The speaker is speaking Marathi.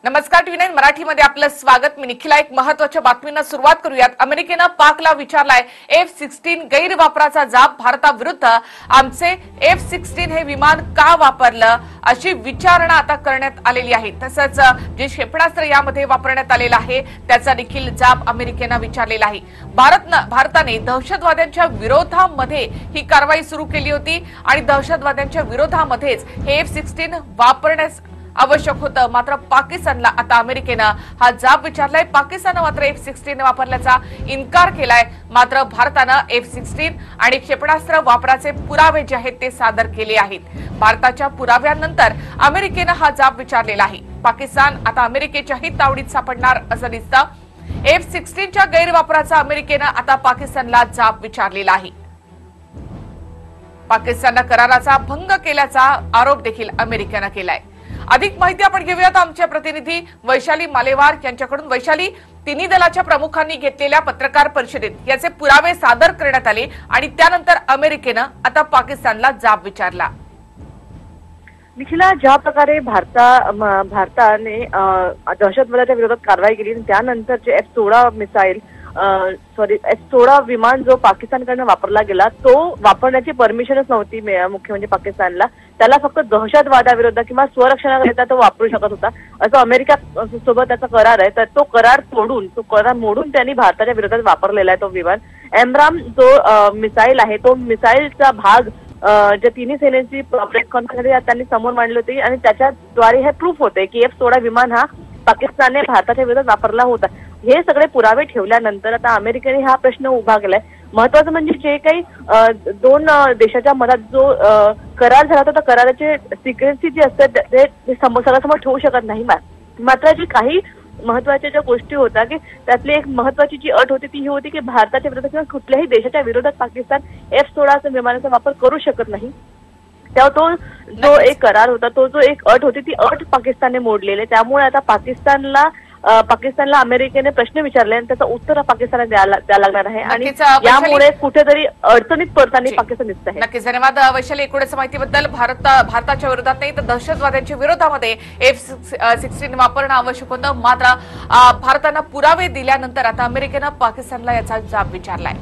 नमस्कार, टी9 मराठीमध्ये आपलं स्वागत. मी निखिला. एक महत्त्वाच्या बातमीने सुरुवात करूयात. अमेरिकेनं पाकला विचारलाय F-16 गैरवापराचा जाब भारताविरुद्ध. आमचे F-16 हे विमान का वापरलं अशी विचारणा आता करण्यात आलेली आहे. तसंच जे क्षेपणास्त्र यामध्ये वापरण्यात आलेलं आहे त्याचा देखील जाब अमेरिकेनं विचारलेला आहे. भारताने दहशतवाद्यांच्या विरोधामध्ये ही कारवाई सुरू केली होती आणि दहशतवाद्यांच्या विरोधामध्येच हे F-16 वापरण्यास आवश्यक होतं. मात्र पाकिस्तानला आता अमेरिकेनं हा जाब विचारलाय. पाकिस्ताननं मात्र F-16 वापरल्याचा इन्कार केलाय. मात्र भारतानं F-16 आणि क्षेपणास्त्र वापराचे पुरावे जे आहेत ते सादर केले आहेत. भारताच्या पुराव्यानंतर अमेरिकेनं हा जाब विचारलेला आहे. पाकिस्तान आता अमेरिकेच्याही तावडीत सापडणार असं दिसतं. F-16च्या गैरवापराचा अमेरिकेनं आता पाकिस्तानला जाब विचारलेला आहे. पाकिस्ताननं कराराचा भंग केल्याचा आरोप देखील अमेरिकेनं केलाय. अधिक माहिती आपण घेऊयात आमच्या प्रतिनिधी वैशाली मालेवार यांच्याकडून. वैशाली, तिन्ही दलाच्या प्रमुखांनी घेतलेल्या पत्रकार परिषदेत याचे पुरावे सादर करण्यात आले आणि त्यानंतर अमेरिकेनं आता पाकिस्तानला जाब विचारला. निखिला, ज्या प्रकारे भारताने दहशतवादाच्या विरोधात कारवाई केली त्यानंतरचे F-16 मिसाईल F-16 विमान जो पाकिस्तानकडून वापरला गेला तो वापरण्याची परमिशनच नव्हती मुख्य म्हणजे पाकिस्तानला. त्याला फक्त दहशतवादाविरुद्ध किंवा स्वरक्षणाकरिता तो वापरू शकत होता असं अमेरिका सोबत त्याचा करार आहे. तर तो करार मोडून त्यांनी भारताच्या विरोधात वापरलेला आहे तो विमान. एमराम जो मिसाईल आहे तो मिसाईलचा भाग ज्या तिन्ही सेनेची प्रेस कॉन्फरन्स त्यांनी समोर मांडली होती आणि त्याच्याद्वारे हे प्रूफ होते की F-16 विमान हा पाकिस्तानने भारताच्या विरोधात वापरला होता. हे सगळे पुरावे ठेवल्यानंतर आता अमेरिकेने हा प्रश्न उभा केलाय. महत्वाचं म्हणजे जे काही दोन देशाच्या मधात जो करार झाला होता त्या कराराचे सिक्रेसी जी असतात ते सगळ्यासमोर ठेवू शकत नाही. मात्र जी काही महत्वाच्या ज्या गोष्टी होत्या की त्यातली एक महत्वाची जी अट होती ती ही होती की भारताच्या विरोधात किंवा कुठल्याही देशाच्या विरोधात पाकिस्तान F-16 विमानाचा वापर करू शकत नाही. तेव्हा तो जो एक करार होता तो जो एक अट होती ती अट पाकिस्तानने मोडलेली. त्यामुळे आता पाकिस्तानला अमेरिकेने प्रश्न विचारले आणि त्याचं उत्तर पाकिस्तानला द्यायला लागणार आहे आणि यामुळे कुठेतरी अडचणीत पडताना पाकिस्तान दिसत आहे. नक्कीच, धन्यवाद वैशाली. एकूणच माहितीबद्दल. भारताच्या विरोधात नाही तर दहशतवाद्यांच्या विरोधामध्ये F-16 वापरणं आवश्यक होतं. मात्र भारतानं पुरावे दिल्यानंतर आता अमेरिकेनं पाकिस्तानला याचा जाब विचारलाय.